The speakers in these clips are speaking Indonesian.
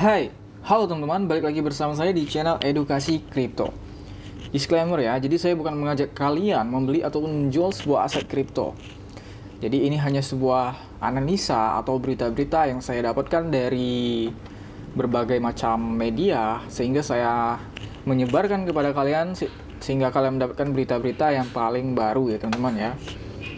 Hai, halo teman-teman, balik lagi bersama saya di channel Edukasi Kripto. Disclaimer ya, jadi saya bukan mengajak kalian membeli ataupun menjual sebuah aset kripto. Jadi ini hanya sebuah analisa atau berita-berita yang saya dapatkan dari berbagai macam media, sehingga saya menyebarkan kepada kalian sehingga kalian mendapatkan berita-berita yang paling baru ya teman-teman ya.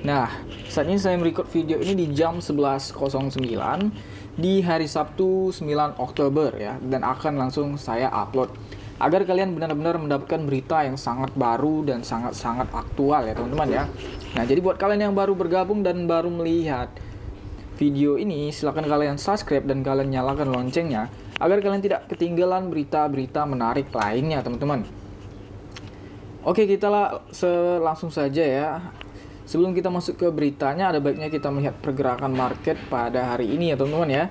Nah, saat ini saya merecord video ini di jam 11.09 di hari Sabtu 9 Oktober ya, dan akan langsung saya upload agar kalian benar-benar mendapatkan berita yang sangat baru dan sangat-sangat aktual ya teman-teman ya. Nah, jadi buat kalian yang baru bergabung dan baru melihat video ini, silahkan kalian subscribe dan kalian nyalakan loncengnya agar kalian tidak ketinggalan berita-berita menarik lainnya teman-teman. Oke, kita langsung saja ya. Sebelum kita masuk ke beritanya, ada baiknya kita melihat pergerakan market pada hari ini ya teman-teman ya.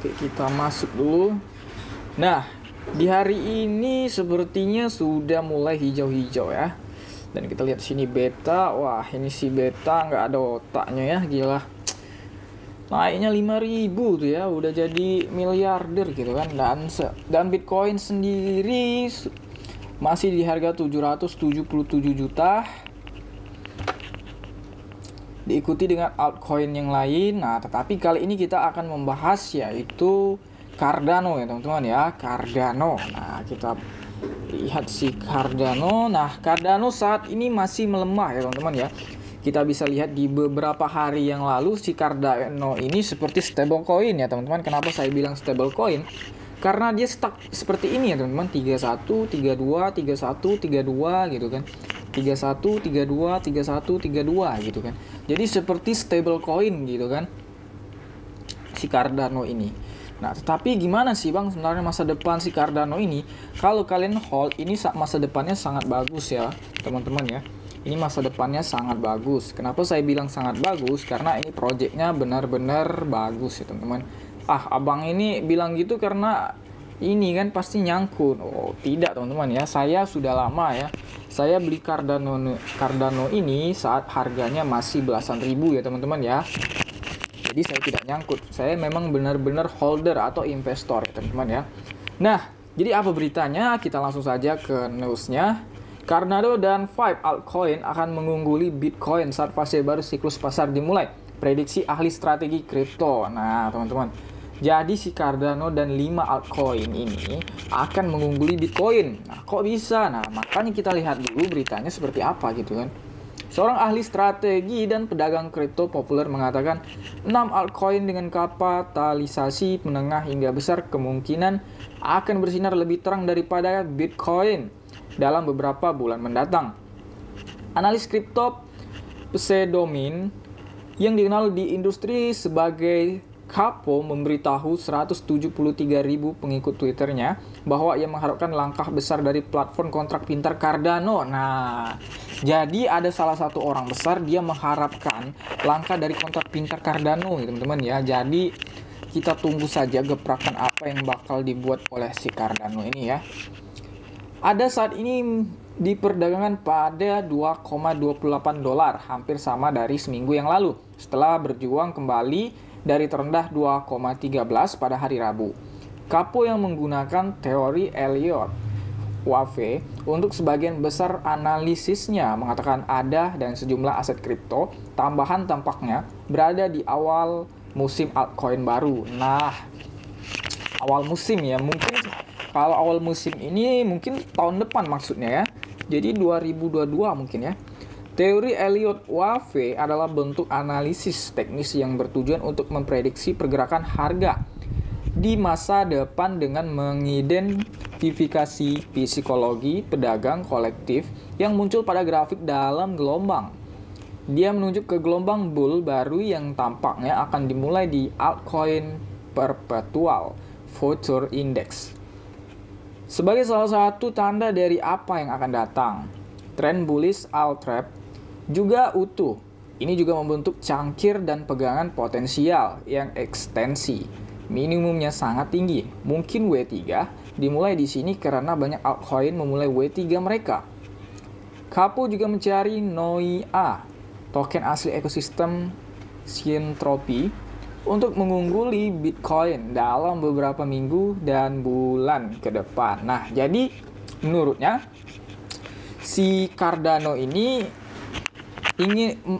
Oke, kita masuk dulu. Nah, di hari ini sepertinya sudah mulai hijau-hijau ya. Dan kita lihat sini beta. Wah, ini si beta nggak ada otaknya ya, gila. Naiknya 5.000 tuh ya, udah jadi miliarder gitu kan. Dan Bitcoin sendiri masih di harga 777 juta, diikuti dengan altcoin yang lain. Nah, tetapi kali ini kita akan membahas yaitu Cardano ya teman-teman ya, Cardano. Nah, kita lihat si Cardano. Nah, Cardano saat ini masih melemah ya teman-teman ya. Kita bisa lihat di beberapa hari yang lalu si Cardano ini seperti stablecoin ya teman-teman. Kenapa saya bilang stablecoin? Karena dia stuck seperti ini ya teman-teman, 31, 32, 31, 32 gitu kan. 31, 32, 31, 32 gitu kan. Jadi seperti stable coin gitu kan si Cardano ini. Nah, tetapi gimana sih Bang sebenarnya masa depan si Cardano ini? Kalau kalian hold, ini masa depannya sangat bagus ya teman-teman ya. Ini masa depannya sangat bagus. Kenapa saya bilang sangat bagus? Karena ini projectnya benar-benar bagus ya teman-teman. Abang ini bilang gitu karena ini kan pasti nyangkut. Oh, tidak teman-teman ya. Saya sudah lama ya. Saya beli Cardano ini saat harganya masih belasan ribu ya teman-teman ya. Jadi saya tidak nyangkut. Saya memang benar-benar holder atau investor ya teman-teman ya. Nah, jadi apa beritanya? Kita langsung saja ke newsnya. Cardano dan 5 altcoin akan mengungguli Bitcoin saat fase baru siklus pasar dimulai. Prediksi ahli strategi kripto. Nah, teman-teman. Jadi si Cardano dan 5 altcoin ini akan mengungguli Bitcoin. Nah, kok bisa? Nah, makanya kita lihat dulu beritanya seperti apa gitu kan. Seorang ahli strategi dan pedagang kripto populer mengatakan 6 altcoin dengan kapitalisasi menengah hingga besar kemungkinan akan bersinar lebih terang daripada Bitcoin dalam beberapa bulan mendatang. Analis kripto Pseudomin yang dikenal di industri sebagai Capo memberitahu 173.000 pengikut Twitternya bahwa ia mengharapkan langkah besar dari platform kontrak pintar Cardano. Nah, jadi ada salah satu orang besar dia mengharapkan langkah dari kontrak pintar Cardano ya teman-teman ya. Jadi kita tunggu saja gebrakan apa yang bakal dibuat oleh si Cardano ini ya. Ada saat ini diperdagangkan pada 2,28 dolar, hampir sama dari seminggu yang lalu setelah berjuang kembali dari terendah 2,13 pada hari Rabu. Capo yang menggunakan teori Elliott-Wave untuk sebagian besar analisisnya mengatakan ada dan sejumlah aset kripto tambahan tampaknya berada di awal musim altcoin baru. Nah, awal musim ya, mungkin kalau awal musim ini mungkin tahun depan maksudnya ya. Jadi 2022 mungkin ya. Teori Elliott-Wave adalah bentuk analisis teknis yang bertujuan untuk memprediksi pergerakan harga di masa depan dengan mengidentifikasi psikologi pedagang kolektif yang muncul pada grafik dalam gelombang. Dia menunjuk ke gelombang bull baru yang tampaknya akan dimulai di altcoin perpetual future index. Sebagai salah satu tanda dari apa yang akan datang, tren bullish alt-trap juga utuh. Ini juga membentuk cangkir dan pegangan potensial yang ekstensi. Minimumnya sangat tinggi. Mungkin W3 dimulai di sini karena banyak altcoin memulai W3 mereka. Capo juga mencari NOIA, token asli ekosistem Syntropy untuk mengungguli Bitcoin dalam beberapa minggu dan bulan ke depan. Nah, jadi menurutnya si Cardano ini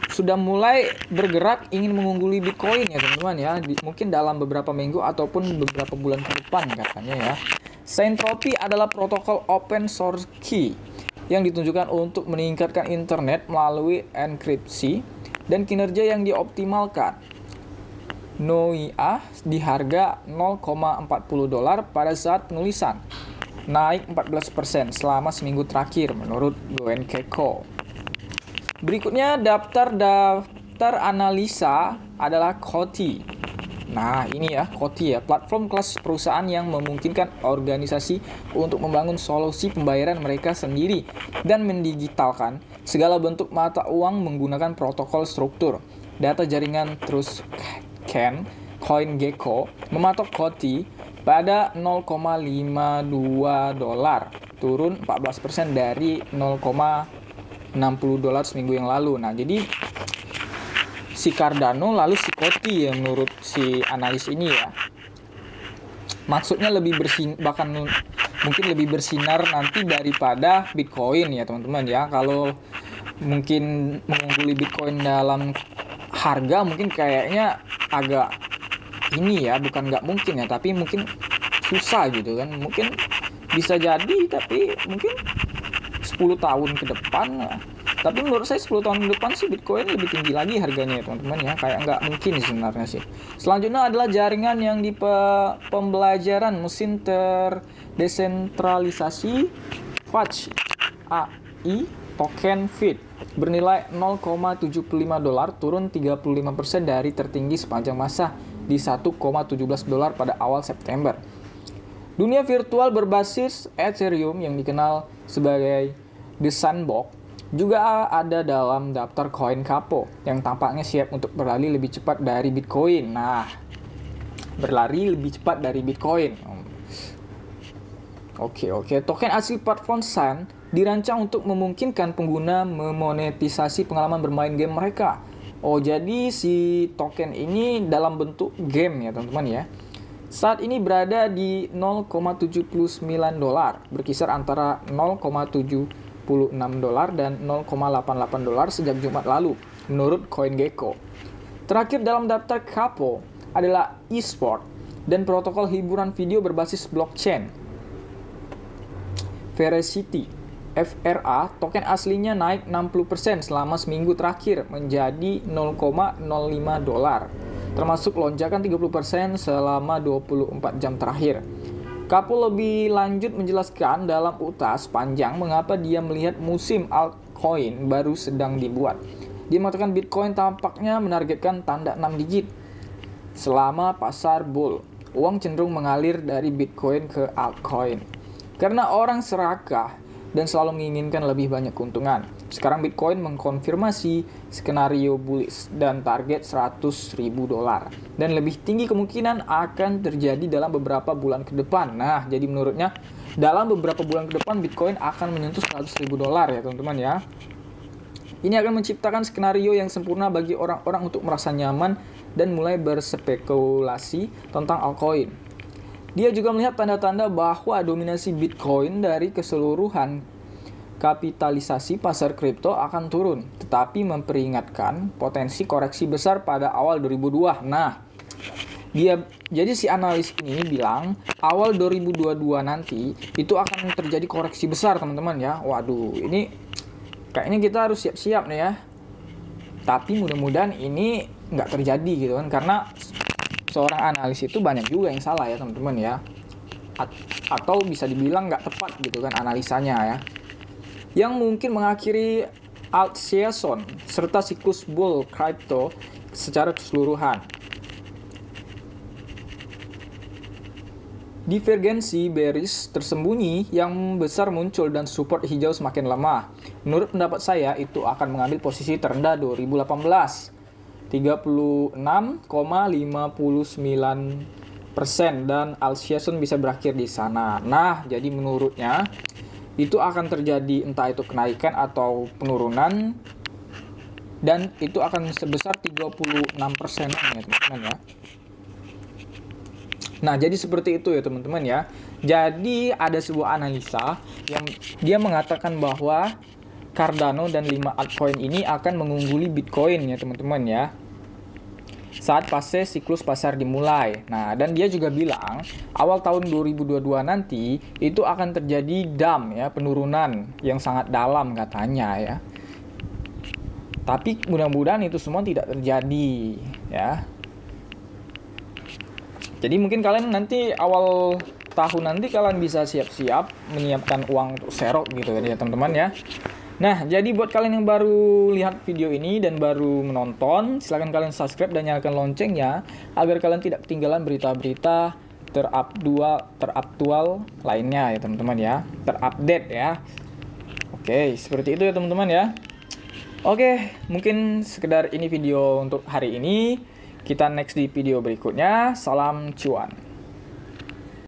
sudah mulai bergerak ingin mengungguli Bitcoin ya teman-teman ya, mungkin dalam beberapa minggu ataupun beberapa bulan ke depan katanya ya. Saintropy adalah protokol open source key yang ditunjukkan untuk meningkatkan internet melalui enkripsi dan kinerja yang dioptimalkan. NOIA di harga $0,40 pada saat penulisan, naik 14% selama seminggu terakhir menurut CoinGecko. Berikutnya daftar analisa adalah Coty. Nah, ini ya Coty ya, platform kelas perusahaan yang memungkinkan organisasi untuk membangun solusi pembayaran mereka sendiri dan mendigitalkan segala bentuk mata uang menggunakan protokol struktur. Data jaringan terus CoinGecko mematok Coty pada $0,52, turun 14% dari $0,60 seminggu yang lalu. Nah, jadi si Cardano lalu si Coty ya menurut si analis ini ya. Maksudnya lebih bahkan mungkin lebih bersinar nanti daripada Bitcoin ya teman-teman ya. Kalau mungkin mengungguli Bitcoin dalam harga mungkin kayaknya agak ini ya, bukan nggak mungkin ya, tapi mungkin susah gitu kan. Mungkin bisa jadi, tapi mungkin 10 tahun ke depan. Tapi menurut saya 10 tahun ke depan sih Bitcoin lebih tinggi lagi harganya ya teman-teman ya. Kayak nggak mungkin sebenarnya sih. Selanjutnya adalah jaringan yang di pembelajaran mesin terdesentralisasi Fudge AI token FIT bernilai $0,75, turun 35% dari tertinggi sepanjang masa di $1,17 pada awal September. Dunia virtual berbasis Ethereum yang dikenal sebagai The Sandbox juga ada dalam daftar CoinGecko yang tampaknya siap untuk berlari lebih cepat dari Bitcoin. Nah, berlari lebih cepat dari Bitcoin. Oke. Token asli platform Sun dirancang untuk memungkinkan pengguna memonetisasi pengalaman bermain game mereka. Oh, jadi si token ini dalam bentuk game ya teman-teman ya. Saat ini berada di $0,79, berkisar antara $0,76 dan $0,88 sejak Jumat lalu, menurut CoinGecko. Terakhir dalam daftar Capo adalah e-sport dan protokol hiburan video berbasis blockchain. Veracity FRA, token aslinya naik 60% selama seminggu terakhir menjadi $0,05, termasuk lonjakan 30% selama 24 jam terakhir. Capo lebih lanjut menjelaskan dalam utas panjang mengapa dia melihat musim altcoin baru sedang dibuat. Dia mengatakan Bitcoin tampaknya menargetkan tanda 6 digit. Selama pasar bull, uang cenderung mengalir dari Bitcoin ke altcoin. Karena orang serakah dan selalu menginginkan lebih banyak keuntungan. Sekarang Bitcoin mengkonfirmasi skenario bullish dan target $100.000 dan lebih tinggi kemungkinan akan terjadi dalam beberapa bulan ke depan. Nah, jadi menurutnya dalam beberapa bulan ke depan Bitcoin akan menyentuh $100.000 ya teman-teman ya. Ini akan menciptakan skenario yang sempurna bagi orang-orang untuk merasa nyaman dan mulai berspekulasi tentang altcoin. Dia juga melihat tanda-tanda bahwa dominasi Bitcoin dari keseluruhan kapitalisasi pasar kripto akan turun, tetapi memperingatkan potensi koreksi besar pada awal 2002. Nah, jadi si analis ini bilang awal 2022 nanti itu akan terjadi koreksi besar teman-teman ya. Waduh, ini kayaknya kita harus siap-siap nih ya. Tapi mudah-mudahan ini nggak terjadi gitu kan, karena seorang analis itu banyak juga yang salah ya teman-teman ya, atau bisa dibilang nggak tepat gitu kan analisanya ya, yang mungkin mengakhiri alt season serta siklus bull crypto secara keseluruhan. Divergensi bearish tersembunyi yang besar muncul dan support hijau semakin lemah. Menurut pendapat saya itu akan mengambil posisi terendah 2018. 36,59% dan alt season bisa berakhir di sana. Nah, jadi menurutnya itu akan terjadi entah itu kenaikan atau penurunan dan itu akan sebesar 36% ya teman-teman ya. Nah, jadi seperti itu ya teman-teman ya. Jadi ada sebuah analisa yang dia mengatakan bahwa Cardano dan 5 altcoin ini akan mengungguli Bitcoin ya teman-teman ya, saat fase siklus pasar dimulai. Nah, dan dia juga bilang awal tahun 2022 nanti itu akan terjadi dump ya, penurunan yang sangat dalam katanya ya. Tapi mudah-mudahan itu semua tidak terjadi ya. Jadi mungkin kalian nanti awal tahun nanti kalian bisa siap-siap menyiapkan uang untuk serok gitu ya teman-teman ya. Nah, jadi buat kalian yang baru lihat video ini dan baru menonton, silahkan kalian subscribe dan nyalakan loncengnya agar kalian tidak ketinggalan berita-berita teraktual lainnya ya teman-teman ya, terupdate ya. Oke, seperti itu ya teman-teman ya. Oke, mungkin sekedar ini video untuk hari ini. Kita next di video berikutnya. Salam cuan.